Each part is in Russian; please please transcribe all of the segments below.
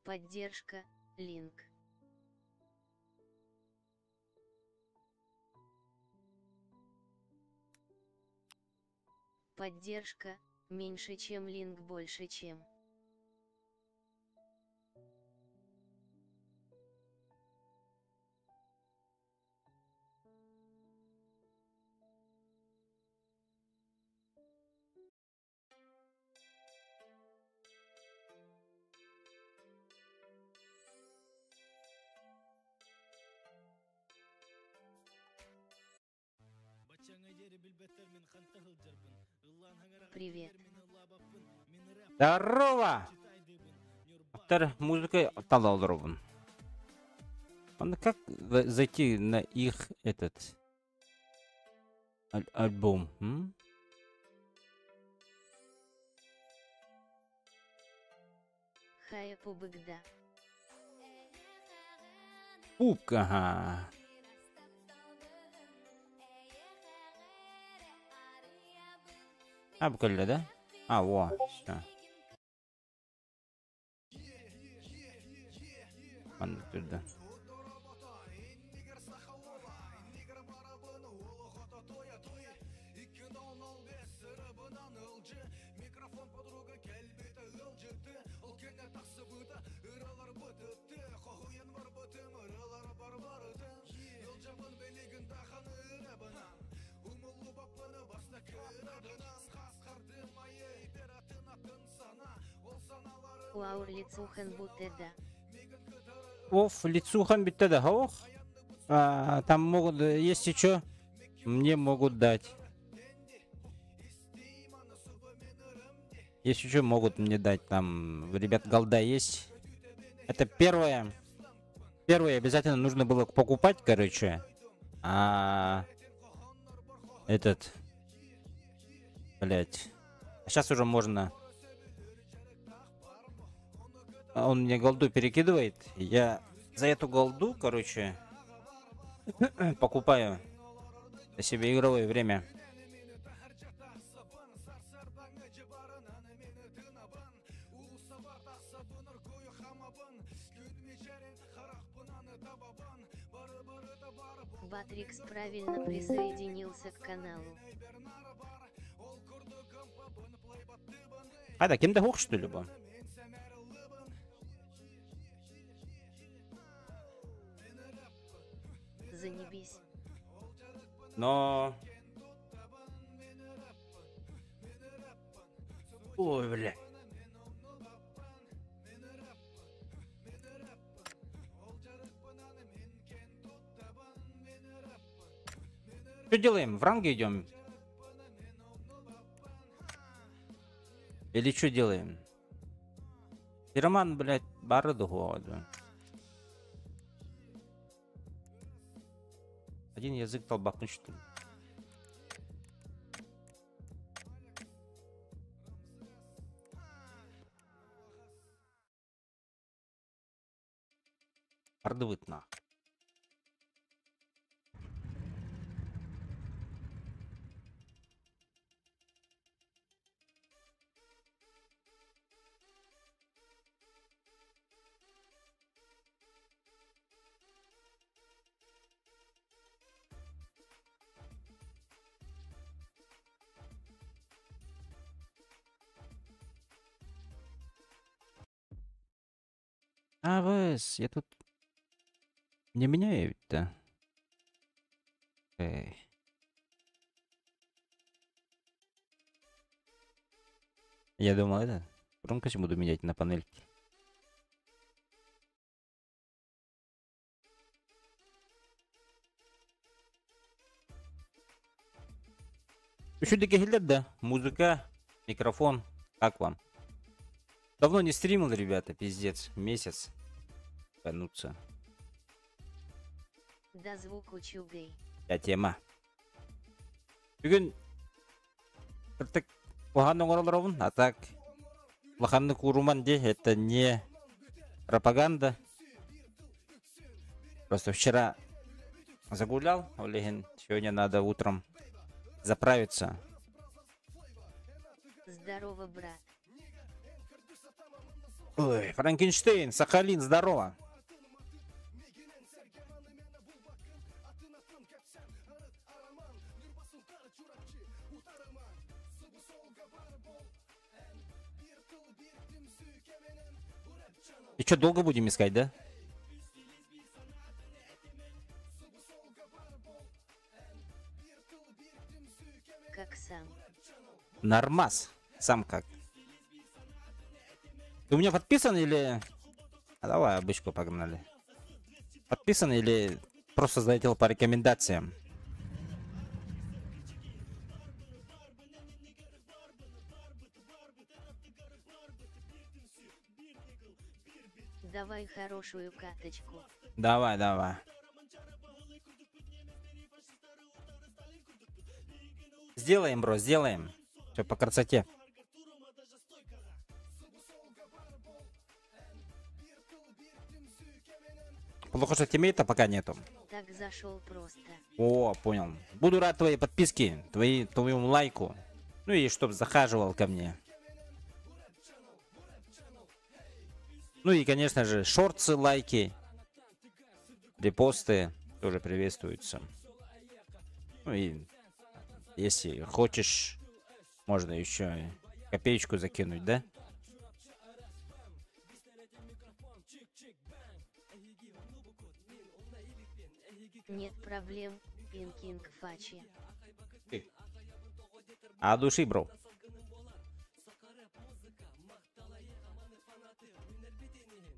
Поддержка, линк. Поддержка, меньше чем линк больше чем. Привет. Здорово! Музыкой талалдрован. Он как зайти на их этот альбом? Хая пубыгда. Пупка, ага. Буквально, да? Во, все. Андырды. Уаур лицухан бутеда. Оф, лицухан битте да, ох. Там могут, если что, мне могут дать. Если что, могут мне дать. Там, ребят, голда есть. Это первое. Первое обязательно нужно было покупать, короче. Этот. Блять. Сейчас уже можно. Он мне голду перекидывает. Я за эту голду, короче, покупаю себе игровое время. Батрикс правильно присоединился к каналу. Да, кем-то хох, что ли, бы? Занебись. Но... Ой, бля. Что делаем? В ранге идем? Или что делаем? Пироман, блядь, бороду году. Один язык толбакнуть, что ли? Ардывыт на. ВС, я тут не меняю-то. Я думал, это громкость буду менять на панельке. Еще такие да? Музыка, микрофон. Как вам? Давно не стримил, ребята, пиздец. Месяц. Кануться. Да звук учугай. Я тема. Бүгін так лоханның оралырауын, а так лоханны куруман де, это не пропаганда. Просто вчера загулял, Олегин, сегодня надо утром заправиться. Здорово, брат. Ой, Франкенштейн, Сахалин, здорово. И что, долго будем искать, да? Как сам. Нормас. Сам как. Ты у меня подписан или... А давай обычку погнали. Подписан или просто залетел по рекомендациям? Давай хорошую каточку. Давай, давай. Сделаем, бро, сделаем. Все по красоте. Плохо, что тиммейта пока нету. Так зашел просто. О, понял. Буду рад твоей подписке, твоему лайку. Ну и чтоб захаживал ко мне. Ну и, конечно же, шортсы, лайки, репосты тоже приветствуются. Ну и если хочешь, можно еще копеечку закинуть, да? Нет проблем, Пинкинг Фачи. А от души, бро.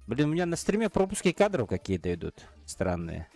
Блин, у меня на стриме пропуски кадров какие-то идут странные.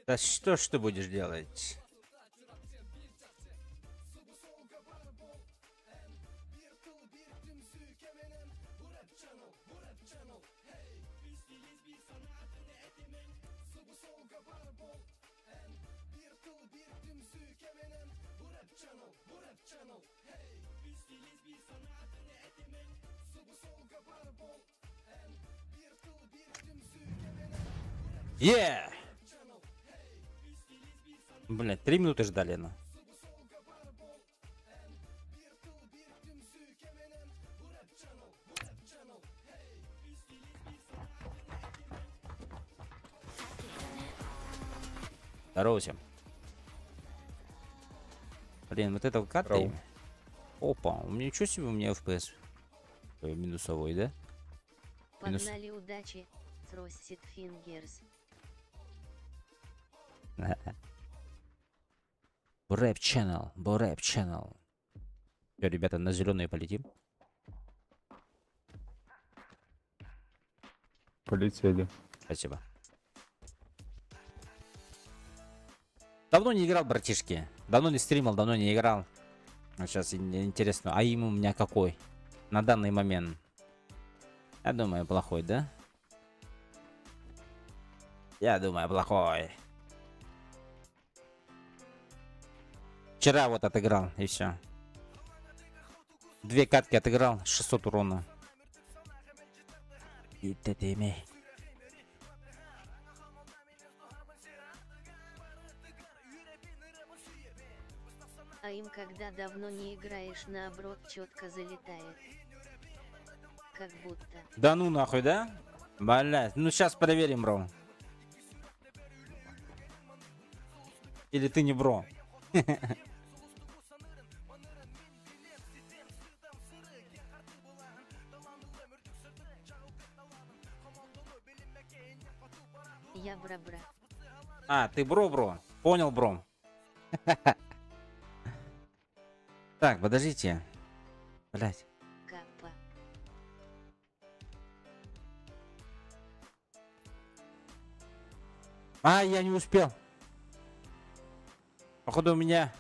Да что ж ты будешь делать? Yeah! Блять, 3 минуты ждали, ну. Здорово всем. Блин, вот это карты. Опа, у меня ничего себе, у меня FPS минусовой, да? Погнали удачи, Frosted Fingers. Рэп Channel, Рэп Channel. Все, ребята, на зеленые полетим. Полетели. Спасибо. Давно не играл, братишки. Давно не стримил, давно не играл. Сейчас интересно, а им у меня какой? На данный момент. Я думаю, плохой, да? Я думаю, плохой. Вчера вот отыграл, и все. 2 катки отыграл, 600 урона. И ты имей. А им когда давно не играешь, наоборот четко залетает. Как будто. Да ну нахуй, да? Блять, ну сейчас проверим, бро. Или ты не бро? Я бра-бра. А, ты бро. Понял, бро. Так, подождите. Блять. Капа. А, я не успел. Походу у меня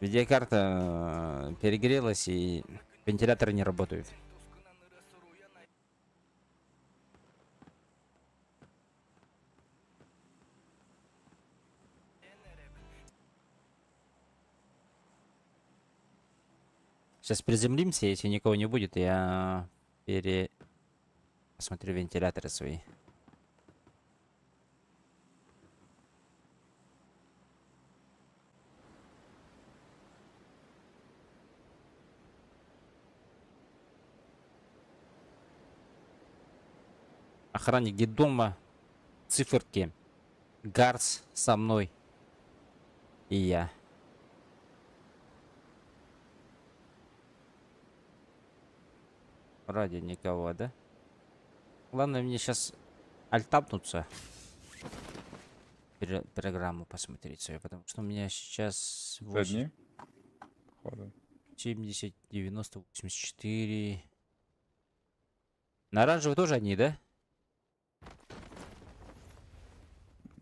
видеокарта перегрелась и вентиляторы не работают. Сейчас приземлимся, если никого не будет, я посмотрю вентиляторы свои. Охранник детдома, циферки, Гарс со мной и я. Ради никого, да? Главное мне сейчас альтапнуться. Программу посмотреть свою, потому что у меня сейчас 8, Одни? Походу. 70, 90, 84. На оранжевый тоже одни, да?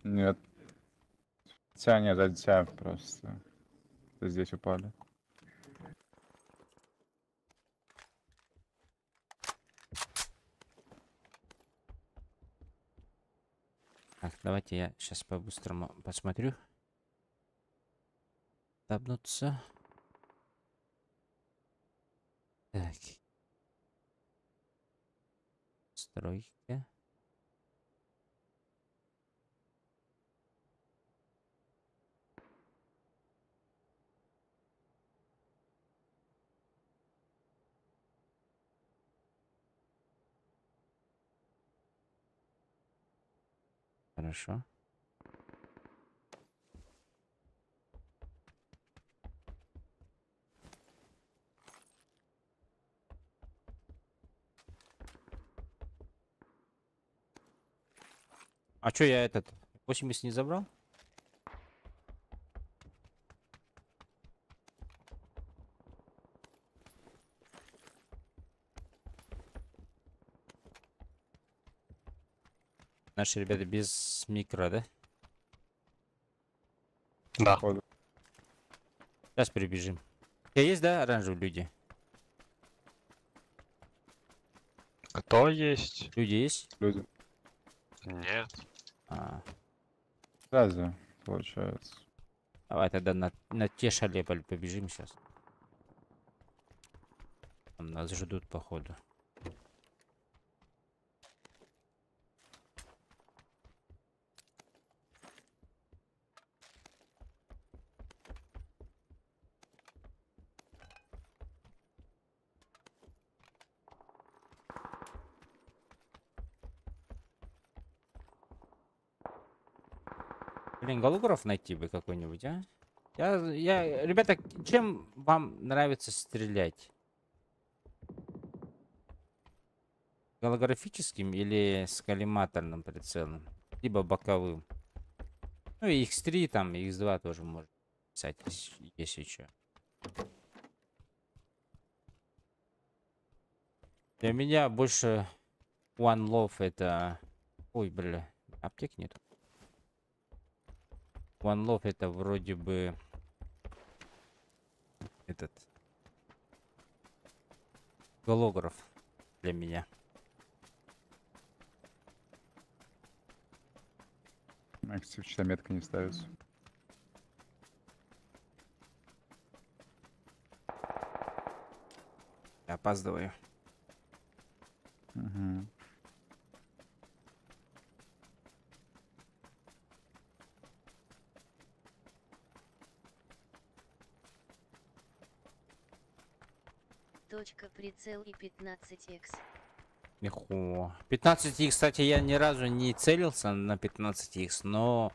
Нет. Хотя нет, от тебя просто. Здесь упали. Так, давайте я сейчас по-быстрому посмотрю. Табнуться. Так. Стройки. Хорошо. А чё я этот 80 не забрал? Наши ребята без микро, да? Да. Походу. Сейчас прибежим. У тебя есть, да, оранжевые люди? Кто есть? Люди есть? Люди. Нет. А, Сразу, получается. давай тогда на те шале побежим сейчас. Там нас ждут, походу. Блин, голограф найти бы какой-нибудь, а? Ребята, чем вам нравится стрелять? Голографическим или с коллиматорным прицелом? Либо боковым. Ну и X3, там, X2 тоже можно писать, если что. Для меня больше One Love это... Ой, бля, аптек нету. One Love это вроде бы... Этот... Голограф для меня. Что-то метка не ставится. Я опаздываю. Угу. Точка прицел и 15x. Легко. 15х, кстати, я ни разу не целился на 15х, но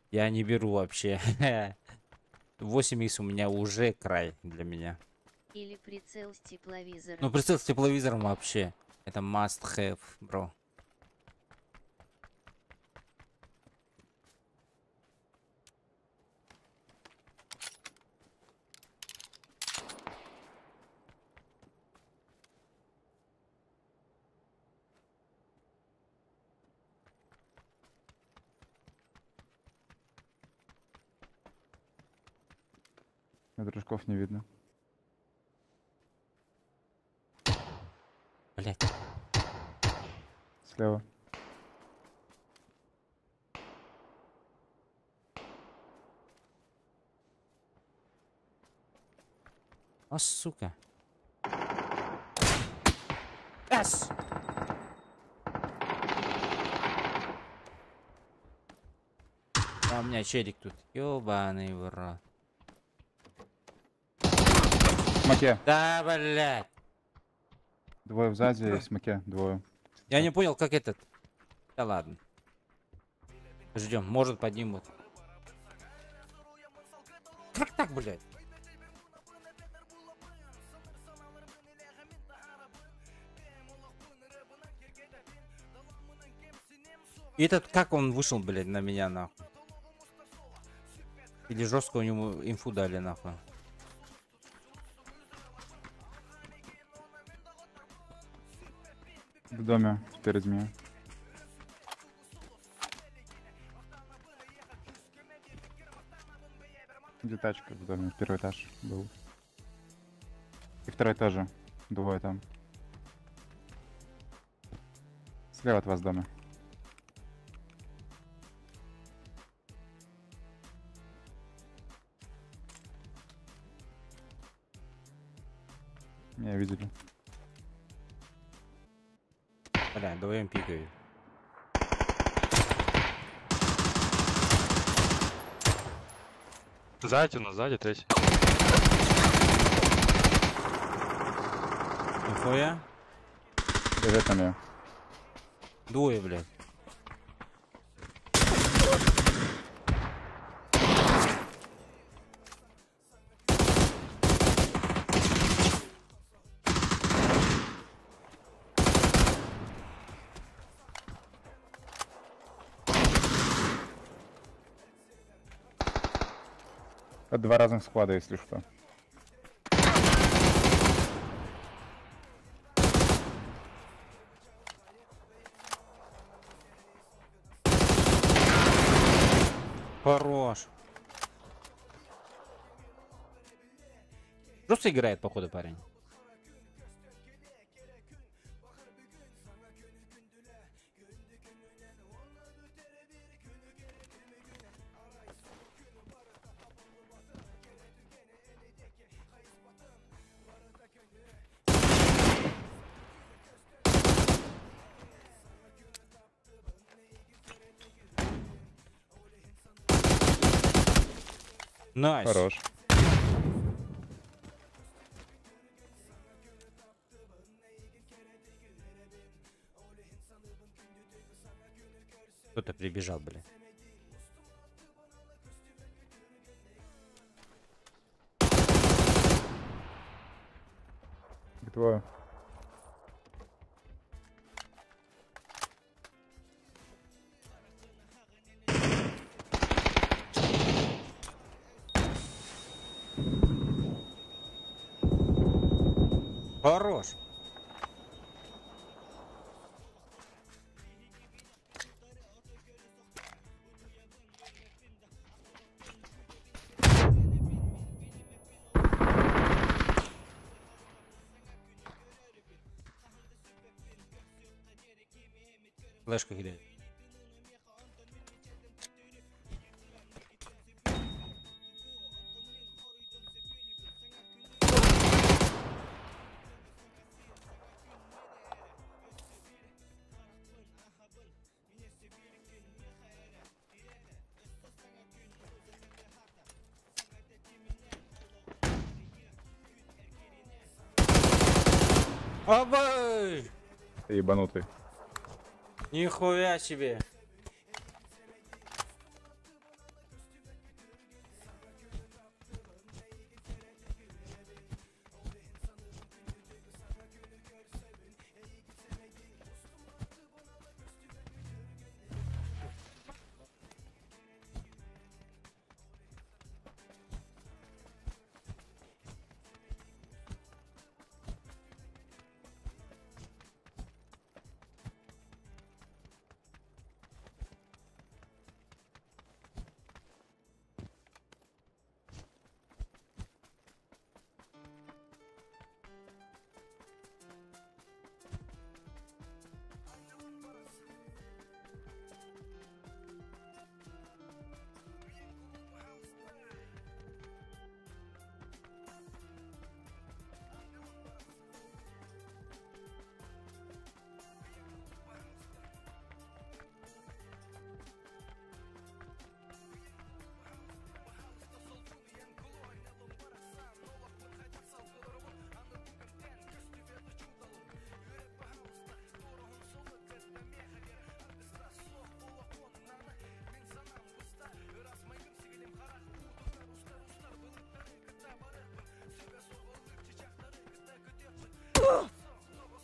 я не беру вообще. 8х у меня уже край для меня. Или прицел с тепловизором. Ну, прицел с тепловизором вообще. Это must have, бро. Дружков не видно. Блять. Слева. А, сука. Эс! А у меня челик тут. Ёбаный в рот. В смоке. Да, блядь. Двое сзади, и в смоке. Двое. Я не понял, как этот. Да ладно. Ждем, может поднимут. Как так, блядь? И этот, как он вышел, блядь, на меня, нахуй? Или жестко у него инфу дали, нахуй? В доме, перед меня. Где тачка в доме? Первый этаж был. И второй тоже. Двое там. Слева от вас в доме. Меня видели. Бля, вдвоем пикают. Сзади у нас, сзади третий. Нихуя? Привет на меня. Двое, блядь. Это два разных склада, если что. Хорош. Просто играет, походу, парень. Найс. Хорош. Кто-то прибежал, блядь. Двое. Хорош. Флешка кидает. Обай! Ты ебанутый. Нихуя себе.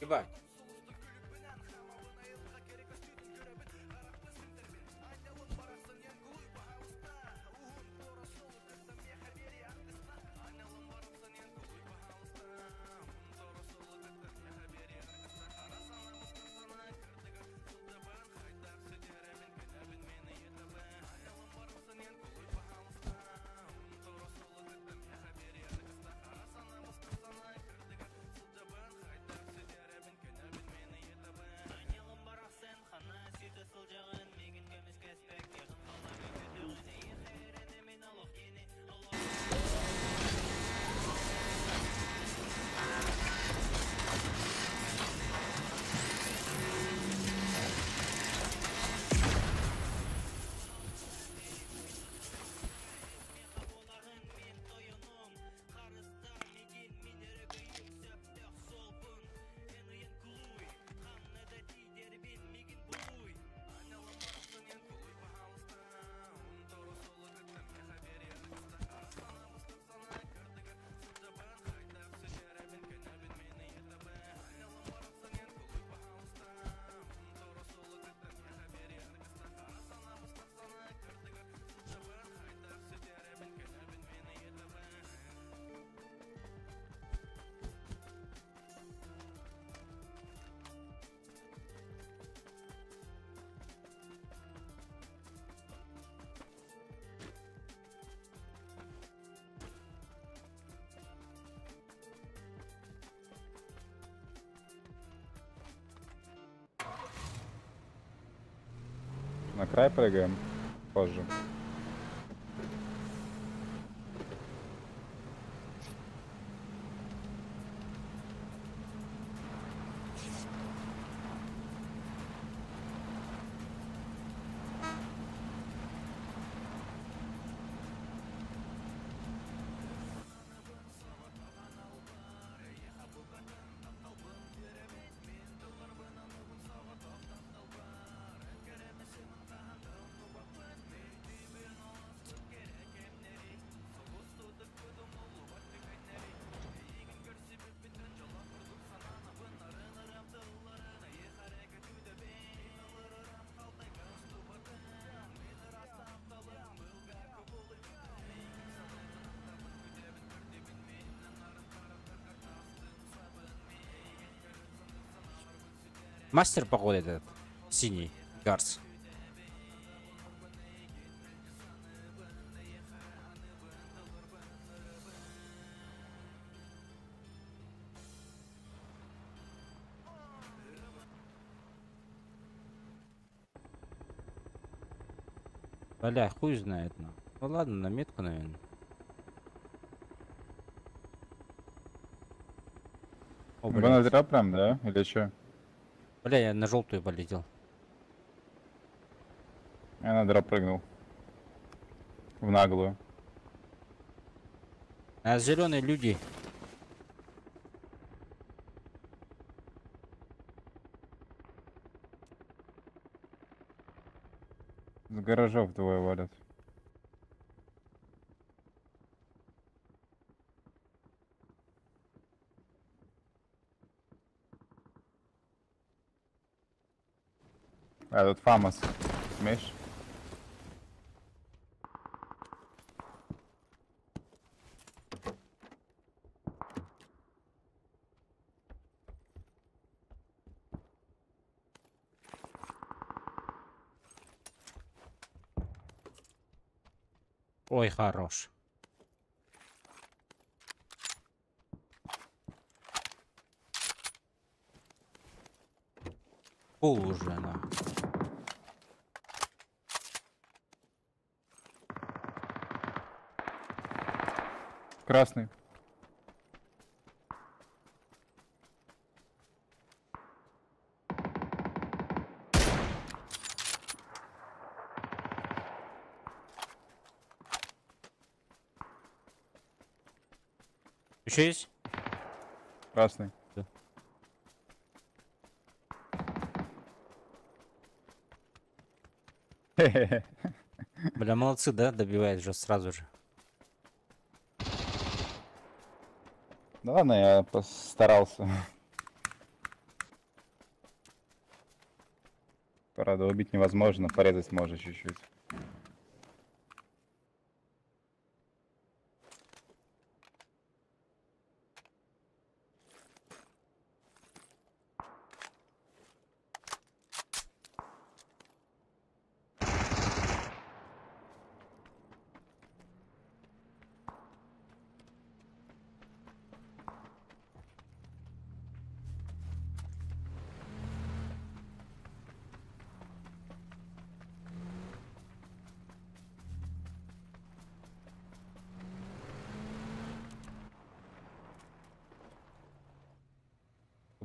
Ебать. На край прыгаем позже. Мастер, походу, этот синий Гарс. Бля, хуй знает, ну. Ну ладно, на метку, наверное. О, Мы на блядь. зря прям, да? Или что? Бля, я на желтую полетел. Я на дроп прыгнул. В наглую. А зеленые люди. С гаражов двое валят. А тут Фамос. Умеешь? Ой, хорош. Пол уже, на. Красный. Еще есть? Красный. Да. Хе-хе-хе. Бля, молодцы, да? Добивает же сразу же. Да ладно, я постарался. Правда, убить невозможно, порезать можно чуть-чуть.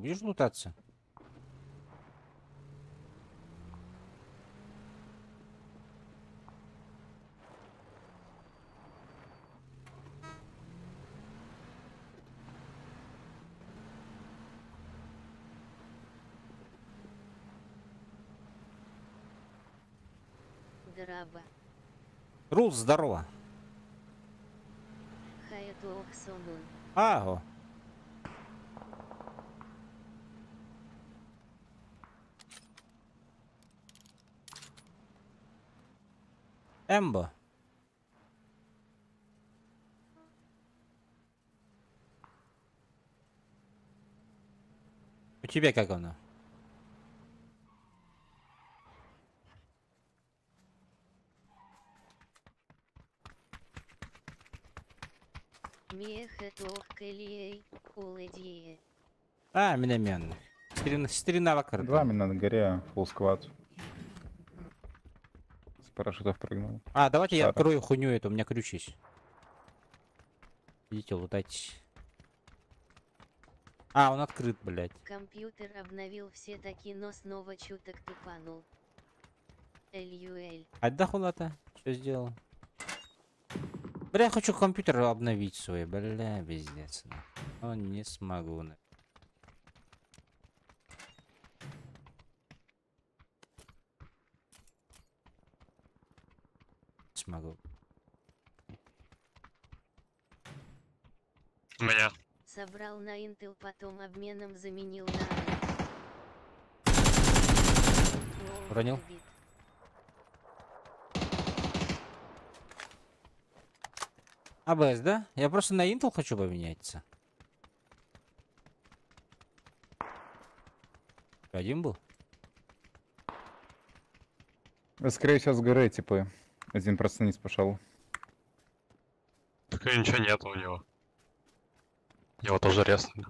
Будешь лутаться? Драба. Рус, здорово. Хаяту Охсонун. Аго. Эмбо. У тебя как оно? Мехету Охкелией. Уледие. А, миномен. Старина вокруг. Два мина на горе, фулл сквад. С парашютов прыгнул. А, давайте я Шара. открою хуйню эту, у меня ключ есть. Идите, лутайтесь. А, он открыт, блядь. Компьютер обновил все таки, но снова чуток тупанул. LUL. А да хула-то? Что сделал? Бля, я хочу компьютер обновить свой, бля, пиздец. Но не смогу. Смогу. У меня. Собрал на Intel, потом обменом заменил на AMD. Лол, Уронил? убит. АБС, да? Я просто на Intel хочу поменяться. Один был? Скорее всего, с горы, типа. Один просто вниз пошел. Так и ничего нет у него. Его тоже резали.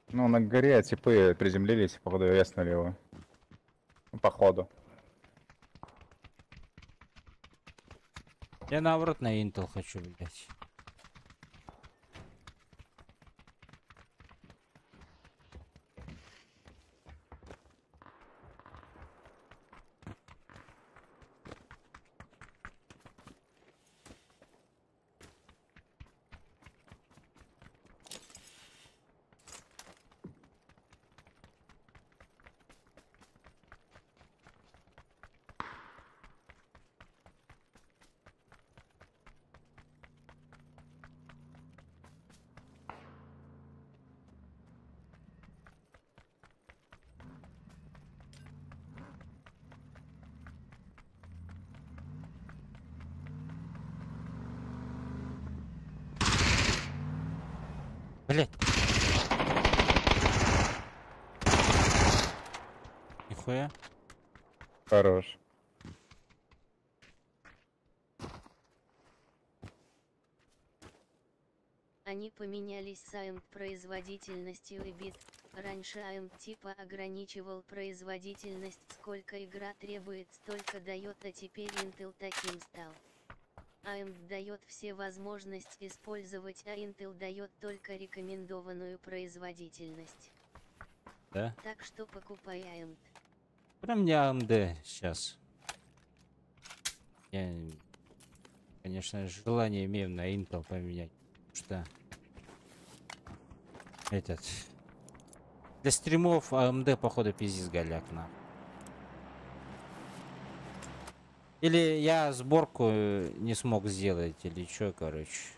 Ну, на горе типы приземлились, походу, и реснули его. Ну, походу. Я наоборот на Intel хочу, блядь. Блядь. Нихуя. Хорош. Они поменялись с AMD производительностью и бит. Раньше AMD типа ограничивал производительность, сколько игра требует, столько дает, а теперь Intel таким стал. AMD дает все возможности использовать, а Intel дает только рекомендованную производительность. Да? Так что покупай AMD. Прям мне AMD сейчас. Я, конечно, желание имею на Intel поменять. Потому что этот для стримов AMD походу пиздец голяк на. Или я сборку не смог сделать, или что, короче.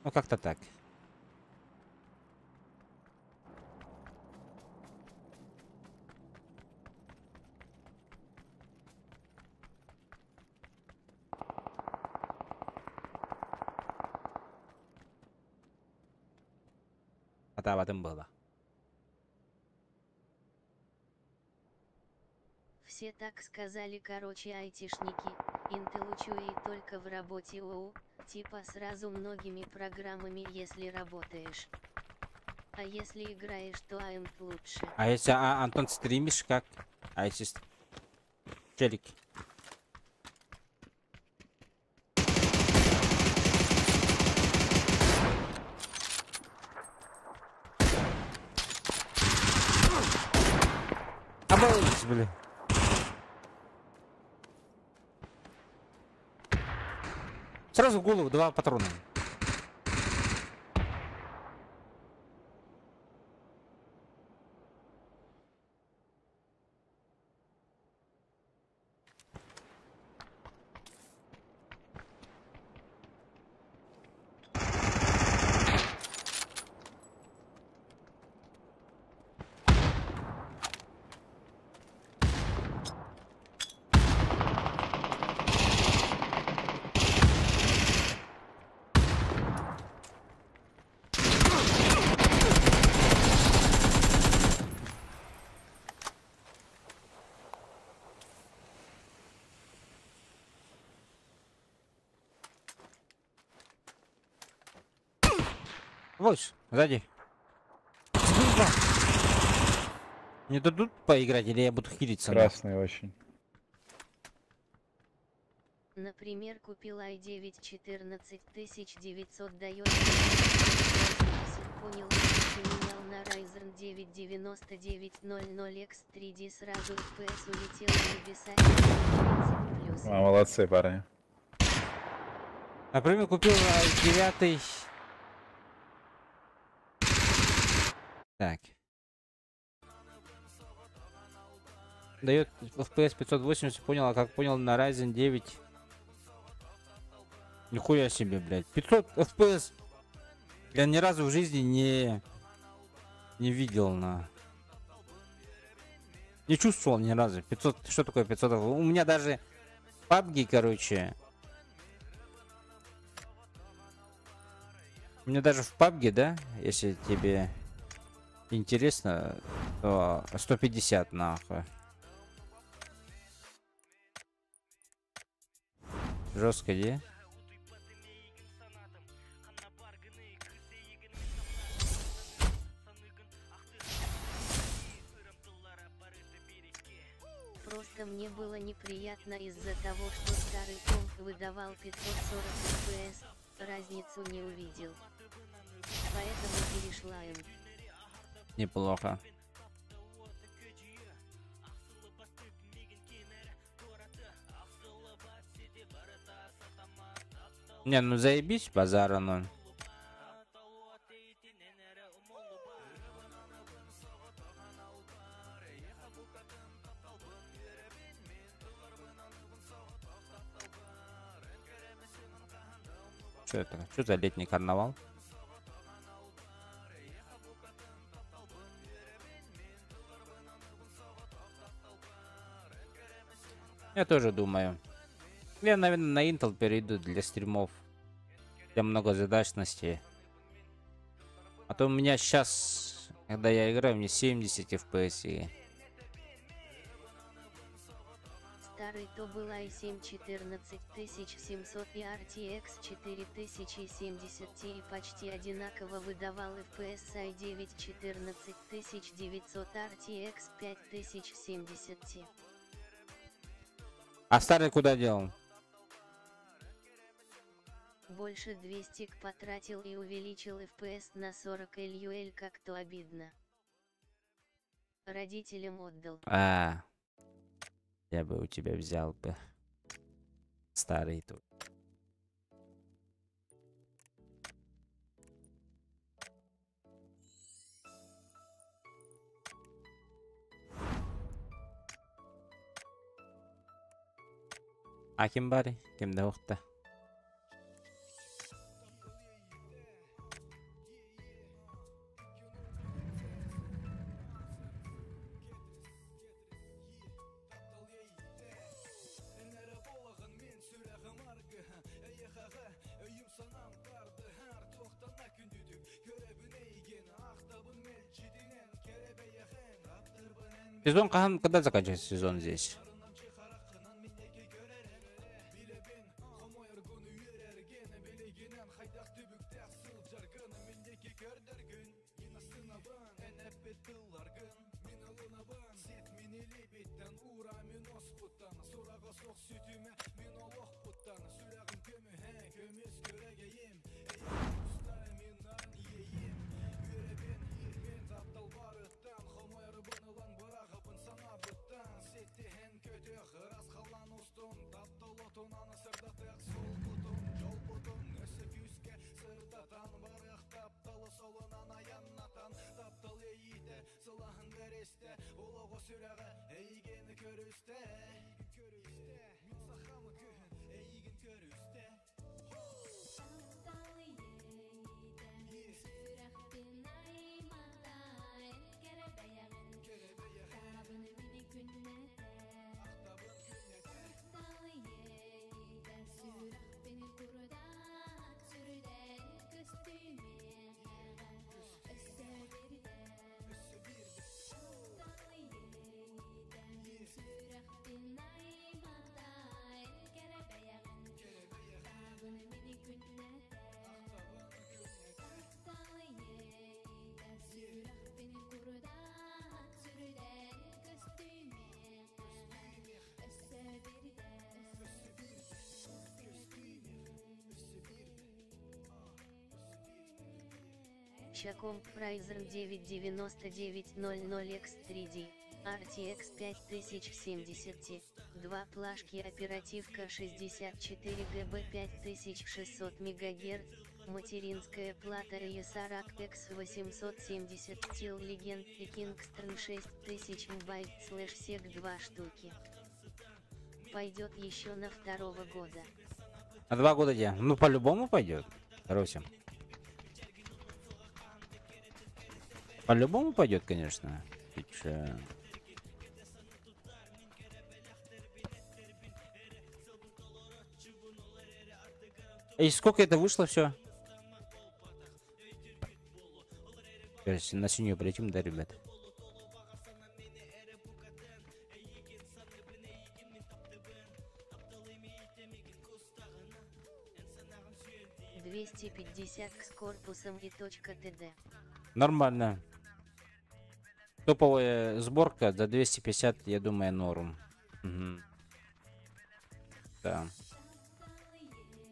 Ну как-то так. атабатым было. Все так сказали, короче, айтишники. Intel учу и только в работе ОУ, типа сразу многими программами, если работаешь. А если играешь, то AMD лучше. А если Антон стримишь как? А если челик? Обалдеть, блин. Сразу в голову 2 патрона. Вот, сзади. Мне дадут поиграть или я буду хилиться? Красный очень. Например, купил i9 14900 дает понял, поменял на Ryzen 9 9900X3D сразу FPS улетел на небеса 30+. А, молодцы, парни. Например, купил 9. Так. Дает FPS 580, понял, а как понял на Ryzen 9. Нихуя себе, блядь. 500 FPS. Я ни разу в жизни не видел на... Не чувствовал ни разу. 500, что такое 500? У меня даже PUBG, короче. У меня даже в PUBG, да, если тебе интересно, то 150 нахуй. Жестко, где? Просто мне было неприятно из-за того, что старый комп выдавал 540 FPS, разницу не увидел. Поэтому перешла им. Неплохо. Не, ну заебись, базара ноль. Что это? Что за летний карнавал? Я тоже думаю. Я, наверное, на Intel перейду для стримов. Для многозадачности. А то у меня сейчас, когда я играю, мне 70 FPS. И... Старый то был i7 14700 и RTX 4070 Ti и почти одинаково выдавал FPS с i9 14900 RTX 5070 Ti. А старый куда делал? Больше 200 потратил и увеличил FPS на 40 LUL, как-то обидно. Родителям отдал. А, я бы у тебя взял бы старый тут. А кем бари? Кем да ухта? Сезон когда заканчивается сезон здесь? Chacom Ryzen 99900X3D, RTX 5070 Ti, 2 плашки оперативка 64 ГБ 5600 МГц, материнская плата ESRAC X870 Steel Legend и Kingston 6000 МБ/SEC 2 штуки. Пойдет еще на 2-го года. На 2 года где? Ну, по-любому пойдет. Руся. По-любому пойдет, конечно. Ты чё? И сколько это вышло все? На синюю полетим, да, ребят? $250 с корпусом и .td. Нормально. Топовая сборка за 250, я думаю, норм. Угу. Да.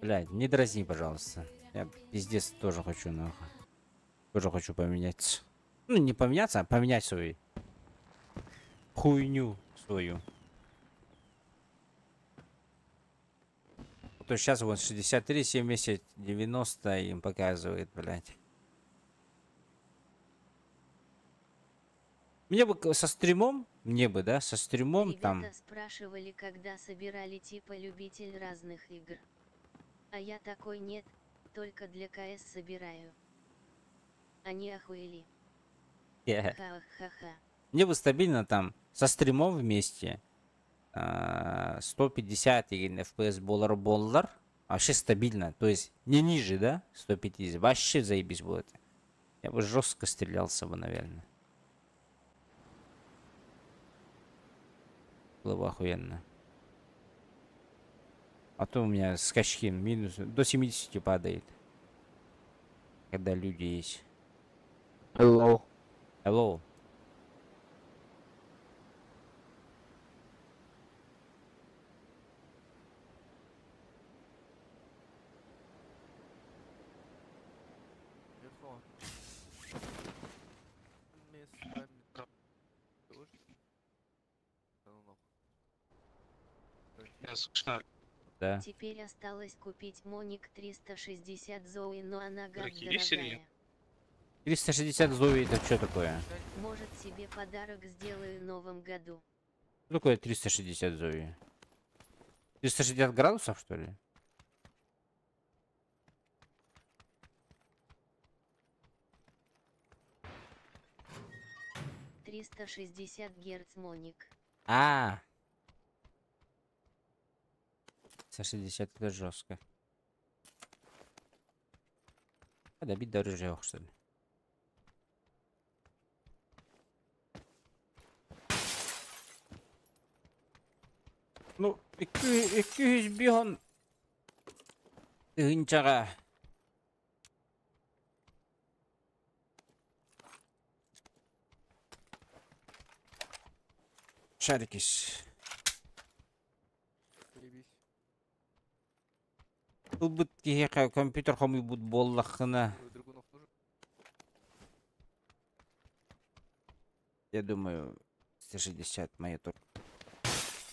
Блядь, не дразни, пожалуйста. Я пиздец тоже хочу, нахуй. Тоже хочу поменяться. Ну, не поменяться, а поменять свою хуйню свою. То сейчас вот 63, 70, 90 им показывает, блядь. Мне бы со стримом, да, со стримом Ребята там. спрашивали, когда собирали типа любитель разных игр. А я такой нет, только для КС собираю. Они охуели. Ха-ха-ха. Мне бы стабильно там со стримом вместе 150 FPS боллар. Вообще стабильно. То есть не ниже, да? 150. Вообще заебись будет. Я бы жестко стрелялся бы, наверное. Было бы охуенно. А то у меня скачки минус до 70 падает. Когда люди есть. Hello. Hello. Я слышно. Да. Теперь осталось купить Моник 360 Zoe, но она гад Дураки, есть или нет? дорогая. 360 Zoe это что такое? Может, себе подарок сделаю в новом году. Что такое 360 Zoe? 360 градусов, что ли? — 360 Гц Моник. 360 это жестко. А добить дороже, что ли? Ну, 200 бигон тыгынчага. Шарикиш. Бұл бұд кейхе компьютер қомы бұд боллақына. Я думаю, 160 монитор.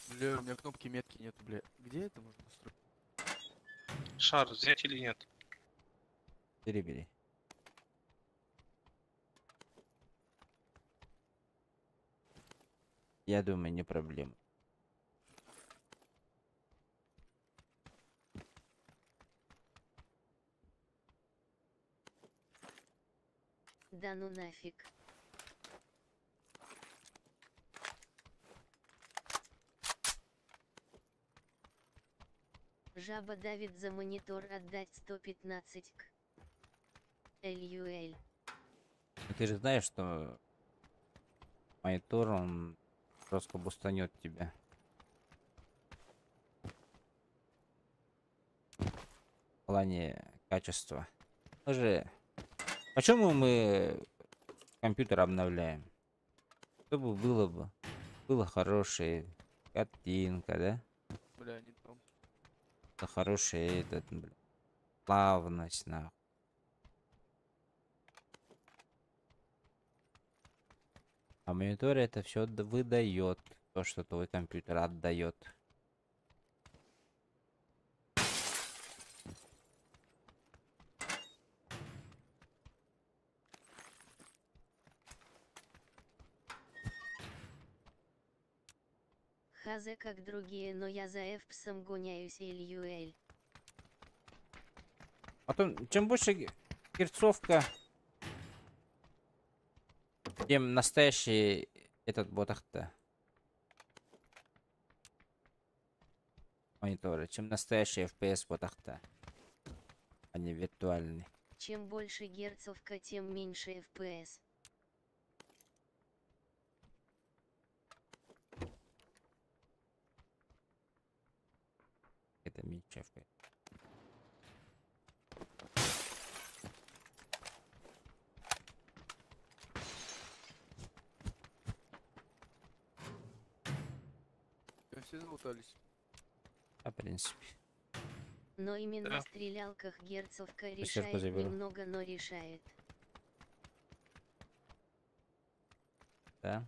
Бля, у меня кнопки метки нету, бля. Где это можно настроить? Шар взять или нет? Бери. Я думаю, не проблема. Да ну нафиг. Жаба давит за монитор, отдать 115 к LUL. Ты же знаешь, что монитор, он просто бустанет тебя. В плане качества. Мы же... Почему мы компьютер обновляем? Чтобы было хорошее картинка, да? Бля, не там. Хорошая плавность, нахуй. А монитор это все выдает то, что твой компьютер отдает. Хазе как другие, но я за эфпсом гоняюсь LUL. Потом, чем больше герцовка, тем настоящий этот ботах-то. Мониторы, чем настоящий FPS ботах-то. А не виртуальный. Чем больше герцовка, тем меньше FPS. Это меньше FPS. Все залутались. А, в принципе. Но именно Да. в стрелялках герцовка Сверху решает заберу. немного, но решает. Да.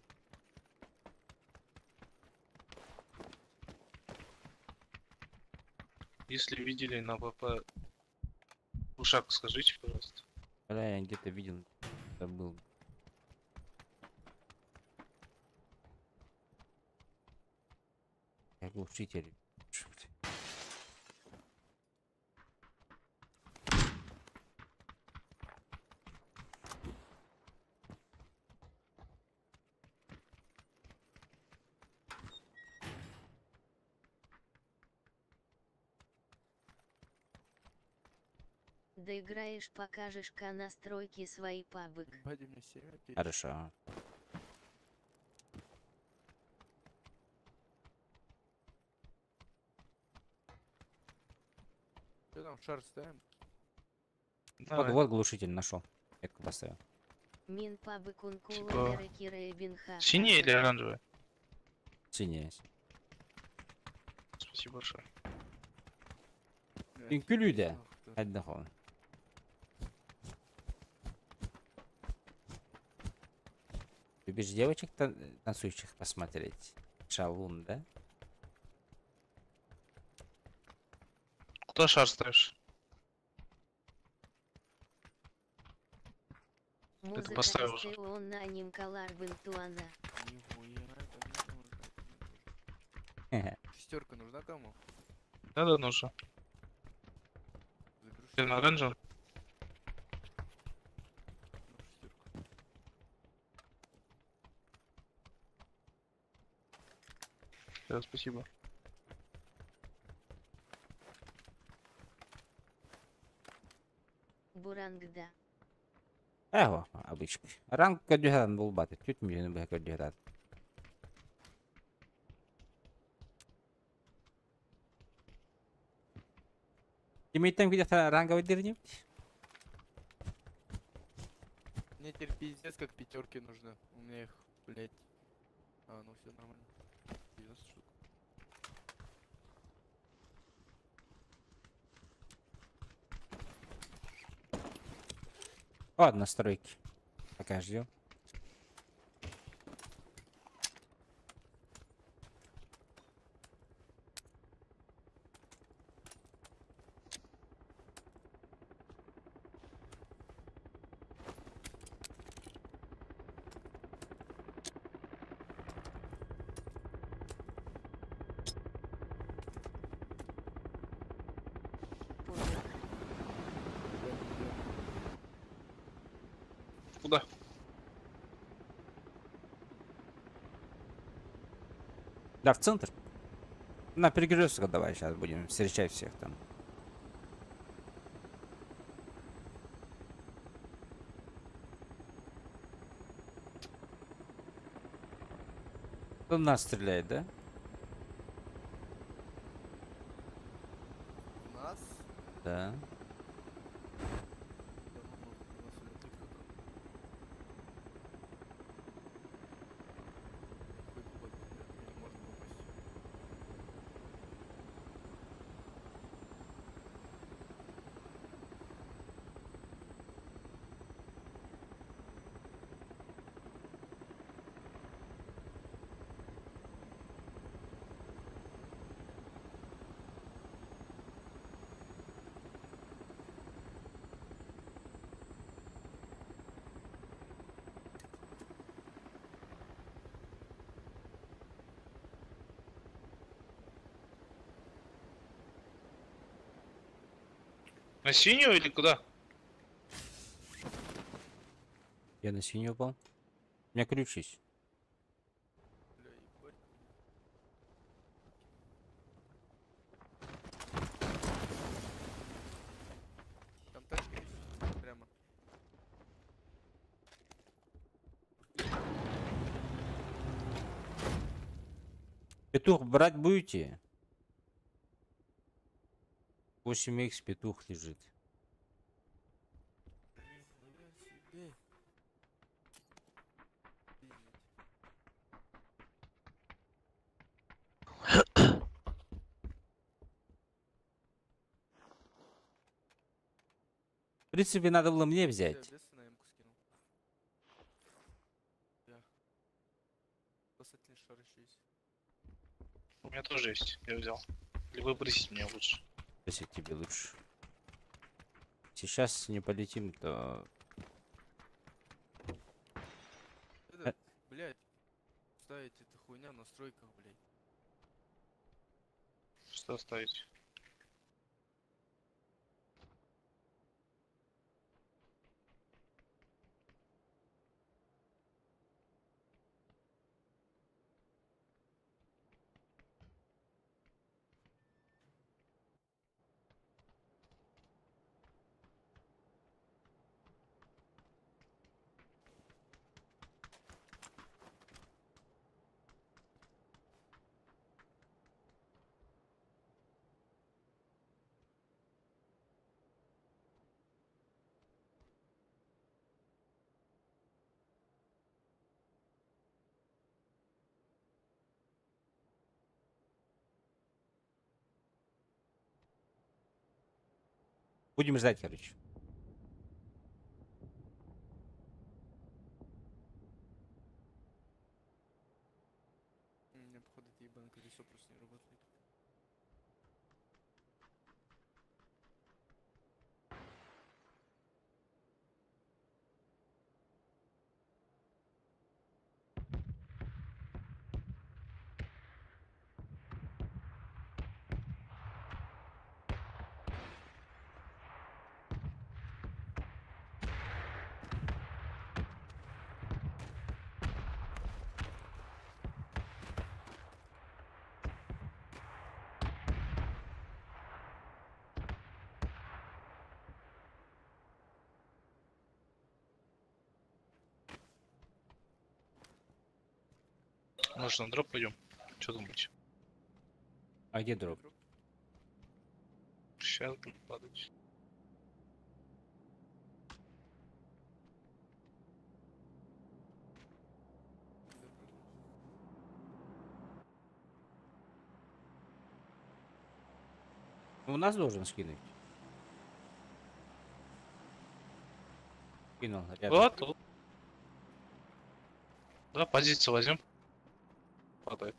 Если видели на ВП ушак, скажите, пожалуйста. Бля, я где-то видел. Забыл. Я глушитель. Доиграешь, покажешь-ка настройки свои, пабык. Бади мне 7 опять. Хорошо. Что там, шар ставим? Вот, вот глушитель нашел. Метку поставил. Мин пабык ункула Типа, мера кира бинха. Синяя или оранжевая? Синяя. Спасибо большое. Инкюлюде. Отдохнул. Любишь девочек танцующих посмотреть? Шалун, да? Куда шар ставишь? Музыка поставил уже. он на ним калар бентуана. Нихуя, это не нужно. Шестерка нужна кому? Да, нужно. Заберу Ты на оранжевом? шестерку. Да, спасибо. Бурангда. Эго, обычка. Ранг көдүһән булбаты. Түт миллион бе көдүһәт. Имеет там где-то ранговый дырник? Мне теперь пиздец как пятерки нужны. У меня их, блядь. А, ну все нормально. 90 штук. О, настройки. Пока ждем. Понял. Куда? Да, в центр. На перекресток давай сейчас будем встречать всех там. Кто в нас стреляет, да? У нас? Да. Да ну нахуй, у нас улетит кто-то. Хуй попасть, блядь, или можно попасть. На синюю или куда? Я на синюю упал. У меня ключ есть. Бля, ебать. Там тачка есть. Прямо. Петух брать будете? 8х петух лежит. Нихуя себе. Пиздец. В принципе, надо было мне Я взять. без на М-ку скинул. Я. Спасательный шар еще есть. У меня тоже есть, я взял. Или выбросить мне лучше. Если тебе лучше. Сейчас не полетим, то... Это, блядь. Ставить эта хуйня в настройках, блядь. Что оставить? Будем ждать, короче. У меня, походу, это ебаное колесо просто не работает. Может, на дроп пойдем? Что думаете? А где дроп? Сейчас. Сейчас буду падать. У нас должен скинуть. Кинул рядом. Вот тут. Да, позицию возьмем. Падает.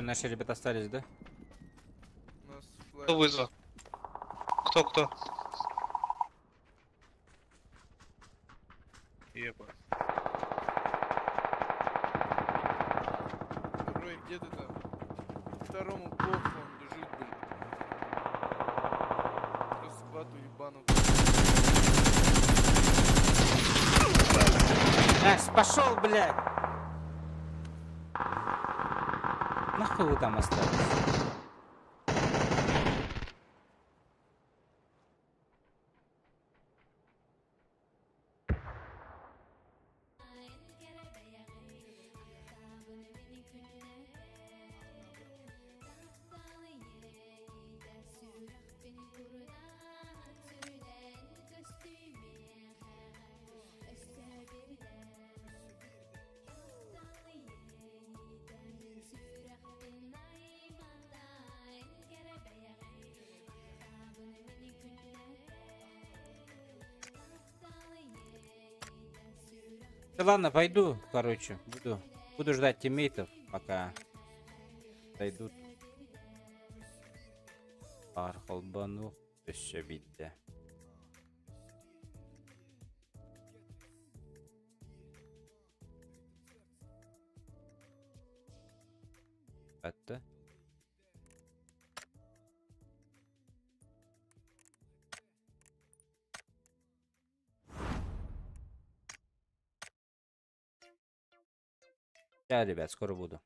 Всё, наши ребята остались, да? У нас Кто флайер. вызвал? Кто? Еба. Второй, где ты там? Второму похуй, он лежит, блин. Просто схвату ебану. Макс, пошел, блядь! Нахуй вы там остались? Да ладно, пойду, короче, буду ждать тиммейтов, пока дойдут. Архалбану, еще видите. Это? Да, ребят, скоро буду.